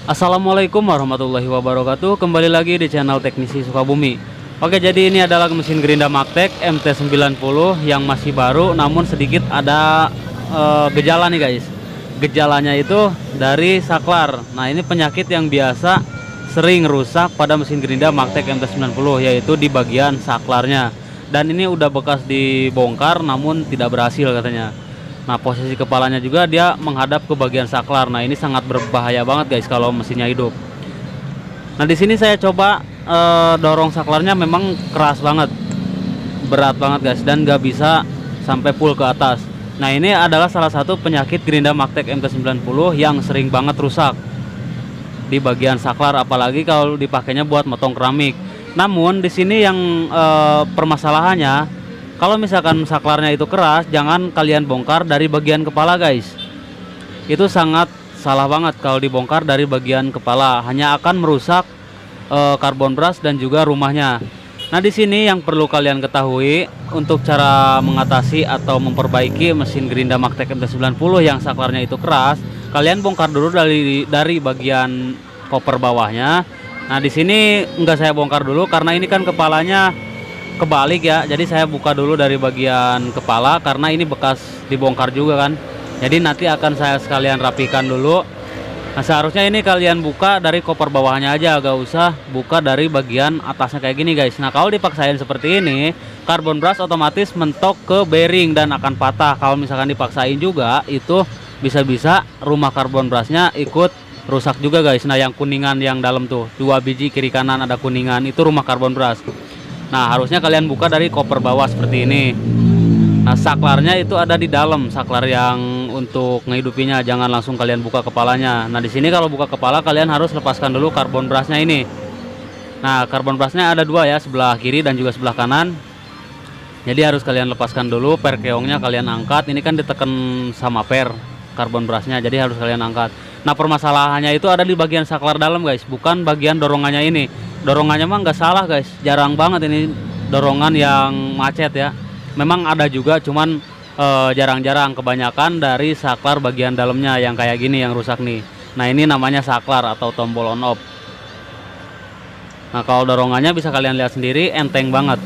Assalamualaikum warahmatullahi wabarakatuh. Kembali lagi di channel Teknisi Sukabumi. Oke, jadi ini adalah mesin gerinda Magtek MT90 yang masih baru, namun sedikit ada gejala nih guys. Gejalanya itu dari saklar. Nah, ini penyakit yang biasa sering rusak pada mesin gerinda Magtek MT90, yaitu di bagian saklarnya. Dan ini udah bekas dibongkar namun tidak berhasil katanya. Nah, posisi kepalanya juga dia menghadap ke bagian saklar. Nah, ini sangat berbahaya banget guys kalau mesinnya hidup. Nah, di sini saya coba dorong saklarnya, memang keras banget, berat banget guys, dan nggak bisa sampai full ke atas. Nah, ini adalah salah satu penyakit gerinda Magtek MT90 yang sering banget rusak di bagian saklar, apalagi kalau dipakainya buat motong keramik. Namun di sini yang permasalahannya, kalau misalkan saklarnya itu keras, jangan kalian bongkar dari bagian kepala guys. Itu sangat salah banget kalau dibongkar dari bagian kepala, hanya akan merusak karbon brush dan juga rumahnya. Nah, di sini yang perlu kalian ketahui untuk cara mengatasi atau memperbaiki mesin gerinda Magtek MT90 yang saklarnya itu keras, kalian bongkar dulu dari bagian koper bawahnya. Nah, di sini enggak saya bongkar dulu karena ini kan kepalanya kebalik ya, jadi saya buka dulu dari bagian kepala karena ini bekas dibongkar juga kan, jadi nanti akan saya sekalian rapikan dulu. Nah, seharusnya ini kalian buka dari koper bawahnya aja, gak usah buka dari bagian atasnya kayak gini guys. Nah, kalau dipaksain seperti ini, karbon brush otomatis mentok ke bearing dan akan patah. Kalau misalkan dipaksain juga, itu bisa-bisa rumah karbon brushnya ikut rusak juga guys. Nah, yang kuningan yang dalam tuh 2 biji kiri kanan ada kuningan, itu rumah karbon brush. Nah, harusnya kalian buka dari koper bawah seperti ini. Nah, saklarnya itu ada di dalam, saklar yang untuk ngehidupinya, jangan langsung kalian buka kepalanya. Nah, di sini kalau buka kepala kalian harus lepaskan dulu karbon brushnya ini. Nah, karbon brushnya ada 2 ya, sebelah kiri dan juga sebelah kanan. Jadi harus kalian lepaskan dulu, per keongnya kalian angkat. Ini kan ditekan sama per karbon brushnya, jadi harus kalian angkat. Nah, permasalahannya itu ada di bagian saklar dalam guys, bukan bagian dorongannya ini. Dorongannya mah nggak salah guys, jarang banget ini dorongan yang macet ya. Memang ada juga, cuman jarang-jarang, kebanyakan dari saklar bagian dalamnya yang kayak gini yang rusak nih. Nah, ini namanya saklar atau tombol on off. Nah, kalau dorongannya bisa kalian lihat sendiri, enteng banget,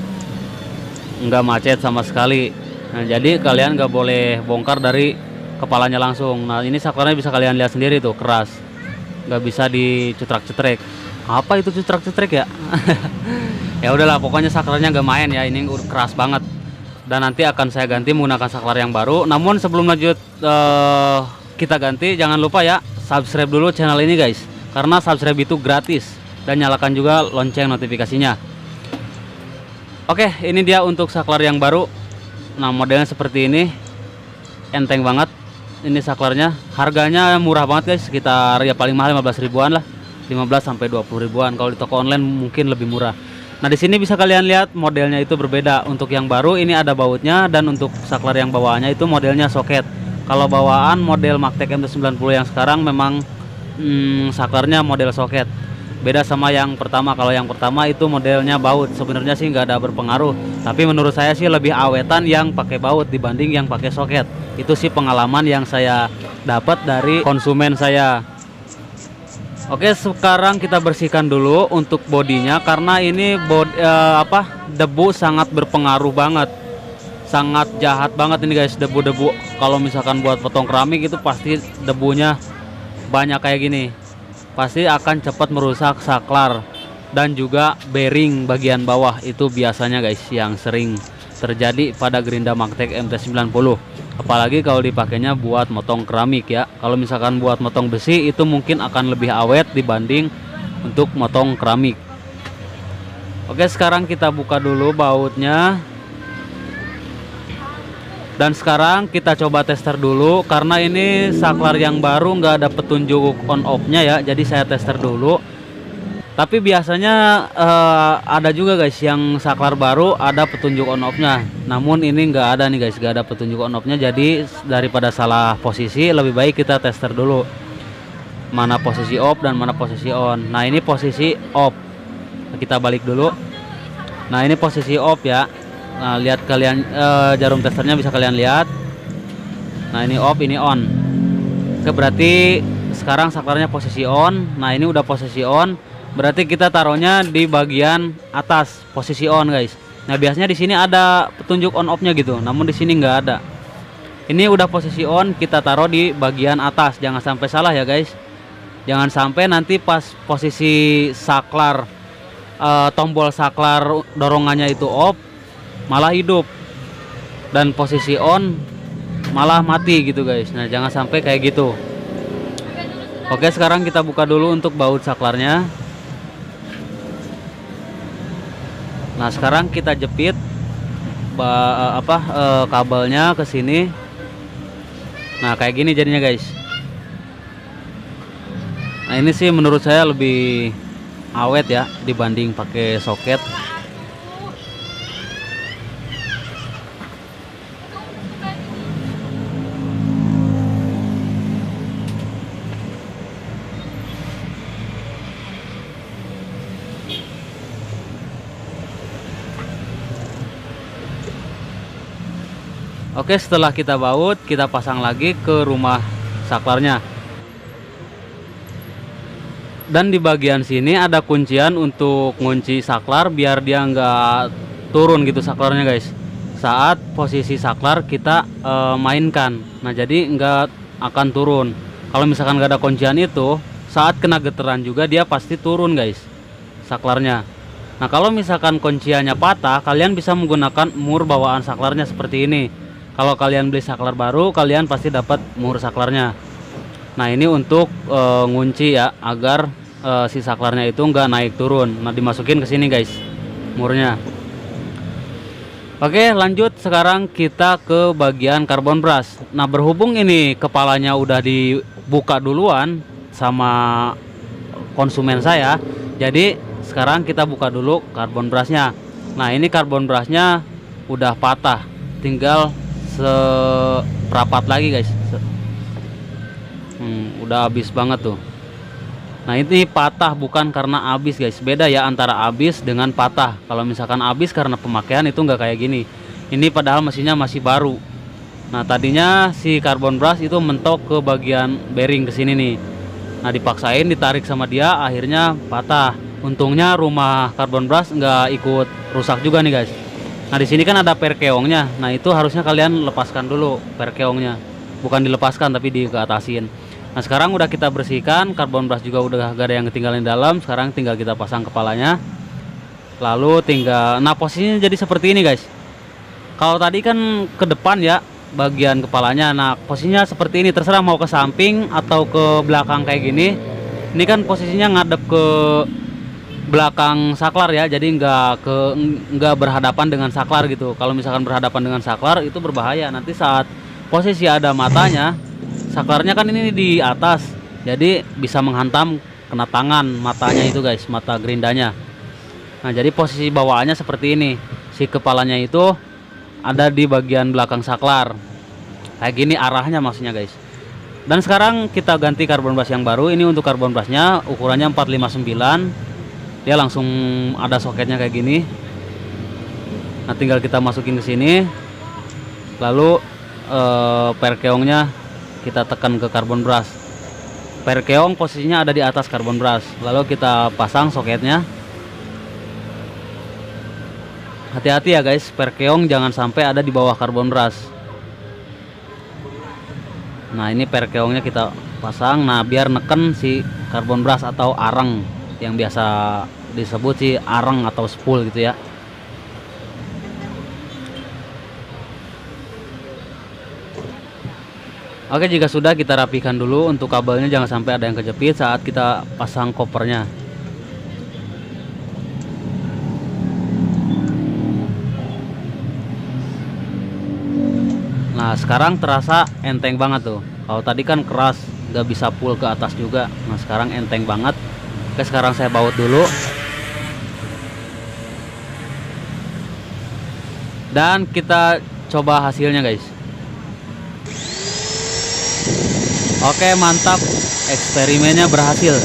nggak macet sama sekali. Nah, jadi kalian nggak boleh bongkar dari kepalanya langsung. Nah, ini saklarnya bisa kalian lihat sendiri tuh, keras, nggak bisa dicetrak-cetrek. Apa itu cetrak-cetrek ya? Ya udahlah, pokoknya saklarnya nggak main ya, ini udah keras banget. Dan nanti akan saya ganti menggunakan saklar yang baru. Namun sebelum lanjut kita ganti, jangan lupa ya subscribe dulu channel ini guys, karena subscribe itu gratis, dan nyalakan juga lonceng notifikasinya. Oke, ini dia untuk saklar yang baru. Nah, modelnya seperti ini, enteng banget. Ini saklarnya, harganya murah banget guys, sekitar ya paling mahal 15 ribuan lah, 15 sampai 20 ribuan. Kalau di toko online mungkin lebih murah. Nah, di sini bisa kalian lihat modelnya itu berbeda. Untuk yang baru ini ada bautnya, dan untuk saklar yang bawahnya itu modelnya soket. Kalau bawaan model Magtek MT90 yang sekarang memang saklarnya model soket. Beda sama yang pertama. Kalau yang pertama itu modelnya baut. Sebenarnya sih nggak ada berpengaruh, tapi menurut saya sih lebih awetan yang pakai baut dibanding yang pakai soket. Itu sih pengalaman yang saya dapat dari konsumen saya. Oke, sekarang kita bersihkan dulu untuk bodinya, karena ini debu sangat berpengaruh banget, sangat jahat banget ini guys, debu-debu. Kalau misalkan buat potong keramik itu pasti debunya banyak kayak gini, pasti akan cepat merusak saklar dan juga bearing bagian bawah. Itu biasanya guys yang sering terjadi pada gerinda Magtek MT90, apalagi kalau dipakainya buat motong keramik ya. Kalau misalkan buat motong besi itu mungkin akan lebih awet dibanding untuk motong keramik. Oke, sekarang kita buka dulu bautnya, dan sekarang kita coba tester dulu, karena ini saklar yang baru nggak ada petunjuk on off nya ya, jadi saya tester dulu. Tapi biasanya ada juga guys yang saklar baru ada petunjuk on off nya, namun ini nggak ada nih guys, nggak ada petunjuk on off nya. Jadi daripada salah posisi, lebih baik kita tester dulu mana posisi off dan mana posisi on. Nah, ini posisi off, kita balik dulu. Nah, ini posisi off ya. Nah, lihat kalian, jarum testernya bisa kalian lihat. Nah, ini off, ini on. Oke, berarti sekarang saklarnya posisi on. Nah ini udah posisi on, berarti kita taruhnya di bagian atas posisi on guys. Nah biasanya di sini ada petunjuk on off nya gitu, namun di sini nggak ada. Ini udah posisi on, kita taruh di bagian atas, jangan sampai salah ya guys. Jangan sampai nanti pas posisi saklar tombol saklar dorongannya itu off malah hidup, dan posisi on malah mati gitu guys. Nah jangan sampai kayak gitu. Oke, sekarang kita buka dulu untuk baut saklarnya. Nah sekarang kita jepit kabelnya ke sini. Nah kayak gini jadinya guys. Nah ini sih menurut saya lebih awet ya dibanding pakai soket. Oke, setelah kita baut, kita pasang lagi ke rumah saklarnya. Dan di bagian sini ada kuncian untuk ngunci saklar biar dia nggak turun gitu saklarnya guys. Saat posisi saklar kita mainkan, nah jadi nggak akan turun. Kalau misalkan nggak ada kuncian itu, saat kena getaran juga dia pasti turun guys saklarnya. Nah kalau misalkan kunciannya patah, kalian bisa menggunakan mur bawaan saklarnya seperti ini. Kalau kalian beli saklar baru, kalian pasti dapat mur saklarnya. Nah ini untuk ngunci ya, agar si saklarnya itu nggak naik turun. Nah dimasukin ke sini guys murnya. Oke, lanjut sekarang kita ke bagian karbon brush. Nah berhubung ini kepalanya udah dibuka duluan sama konsumen saya, jadi sekarang kita buka dulu karbon brushnya. Nah ini karbon brushnya udah patah, tinggal seperapat lagi guys. Udah habis banget tuh. Nah ini patah bukan karena habis guys, beda ya antara habis dengan patah. Kalau misalkan habis karena pemakaian itu nggak kayak gini. Ini padahal mesinnya masih baru. Nah tadinya si karbon brush itu mentok ke bagian bearing ke sini nih. Nah dipaksain ditarik sama dia, akhirnya patah. Untungnya rumah karbon brush nggak ikut rusak juga nih guys. Nah di sini kan ada perkeongnya. Nah itu harusnya kalian lepaskan dulu perkeongnya, bukan dilepaskan tapi dikeatasin. Nah sekarang udah kita bersihkan, karbon brush juga udah gak ada yang ketinggalan dalam. Sekarang tinggal kita pasang kepalanya, lalu tinggal, nah posisinya jadi seperti ini guys. Kalau tadi kan ke depan ya bagian kepalanya, nah posisinya seperti ini, terserah mau ke samping atau ke belakang kayak gini. Ini kan posisinya ngadep ke belakang saklar ya, jadi nggak berhadapan dengan saklar gitu. Kalau misalkan berhadapan dengan saklar itu berbahaya, nanti saat posisi ada matanya, saklarnya kan ini di atas, jadi bisa menghantam kena tangan matanya itu guys, mata gerindanya. Nah jadi posisi bawaannya seperti ini, si kepalanya itu ada di bagian belakang saklar kayak gini arahnya maksudnya guys. Dan sekarang kita ganti karbon brush yang baru. Ini untuk karbon brushnya ukurannya 459, dia langsung ada soketnya kayak gini. Nah tinggal kita masukin ke sini, lalu perkeongnya kita tekan ke karbon brush. Perkeong posisinya ada di atas karbon brush, lalu kita pasang soketnya. Hati-hati ya guys, perkeong jangan sampai ada di bawah karbon brush. Nah ini perkeongnya kita pasang, nah biar neken si karbon brush atau arang, yang biasa disebut sih arang atau spool gitu ya. Oke, jika sudah kita rapikan dulu untuk kabelnya, jangan sampai ada yang kejepit saat kita pasang kopernya. Nah sekarang terasa enteng banget tuh. Kalau tadi kan keras, gak bisa pull ke atas juga. Nah sekarang enteng banget. Oke, sekarang saya baut dulu. Dan kita coba hasilnya guys. Oke, mantap. Eksperimennya berhasil.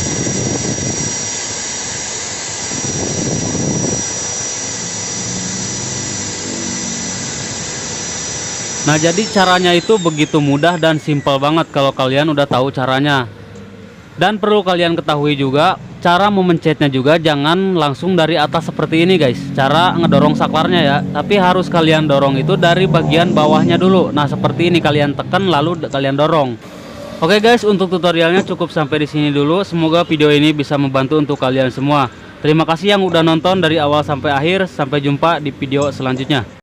Nah jadi caranya itu begitu mudah dan simpel banget kalau kalian udah tahu caranya. Dan perlu kalian ketahui juga, cara memencetnya juga jangan langsung dari atas seperti ini guys. Cara ngedorong saklarnya ya, tapi harus kalian dorong itu dari bagian bawahnya dulu. Nah seperti ini, kalian tekan lalu kalian dorong. Oke guys, untuk tutorialnya cukup sampai di sini dulu. Semoga video ini bisa membantu untuk kalian semua. Terima kasih yang udah nonton dari awal sampai akhir. Sampai jumpa di video selanjutnya.